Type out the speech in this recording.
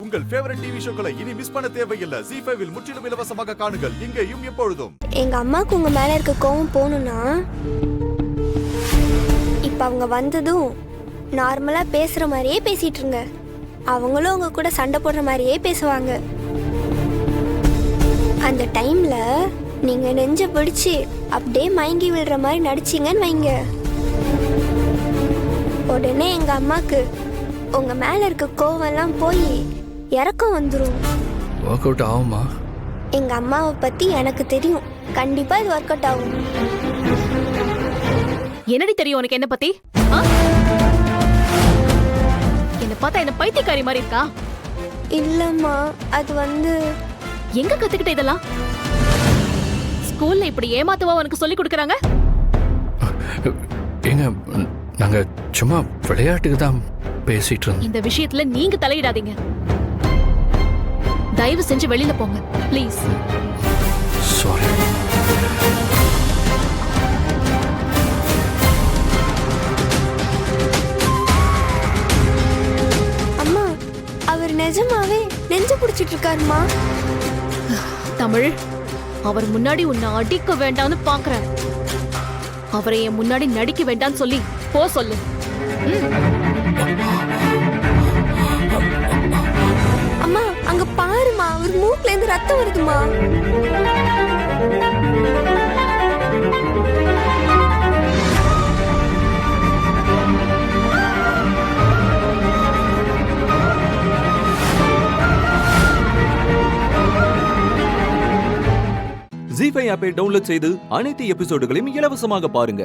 உங்கள் favourite TV ஷோக்களை இனி miss பண்ண தேவையில்லை. ZEE5 இல் முற்றிலும் இலவசமாக காணுங்கள், இங்கேயும் எப்பொழுதும். எங்க அம்மாவுக்கு உங்க மேல இருக்க கோவம் போகணும்னா இப்ப அவங்க வந்ததும் நார்மலா பேசுற மாதிரியே பேசிட்டு இருங்க. அவங்களும் உங்க கூட சண்டை போடுற மாதிரியே பேசுவாங்க. அந்த டைம்ல நீங்க நெஞ்ச பிடிச்சு அப்படியே மயங்கி விடுற மாதிரி நடிச்சீங்கன்னு வைங்க, உடனே எங்க அம்மாக்கு உங்க மேல இருக்க கோவம் போய் இறக்கம் வந்துடும். ஒர்க் அவுட் ஆகுமா? எங்க அம்மாவை பத்தி எனக்கு தெரியும், கண்டிப்பா இது ஒர்க் அவுட் ஆகும். என்னடி தெரியும் உனக்கு என்ன பத்தி? என்ன பார்த்தா என்ன பைத்தியக்காரி மாதிரி இருக்கா? இல்லம்மா, அது எங்க கத்துக்கிட்ட இதெல்லாம்? ஸ்கூல்ல இப்படி ஏமாத்துவா உனக்கு சொல்லி கொடுக்கறாங்க? ஏங்க, நாங்க சும்மா விளையாட்டுக்கு தான் பேசிட்டு இருந்தோம். இந்த விஷயத்துல நீங்க தலையிடாதீங்க. தயவு செஞ்சு வெளியில போங்க ப்ளீஸ். சாரி. அம்மா, அவர் நிஜமாவே நெஞ்சு பிடிச்சிட்டு இருக்காருமா. தமிழ், அவர் முன்னாடி உன்னை அடிக்க வேண்டாம்னு பாக்குறேன். அவரை என் முன்னாடி நடிக்க வேண்டாம்னு சொல்லி போ சொல்லு. அம்மா, அங்க பாருமா, அவர் மூக்குல இருந்து ரத்தம் வருதுமா. ZEE5 ஆப்பை டவுன்லோட் செய்து அனைத்து எபிசோடுகளையும் இலவசமாக பாருங்க.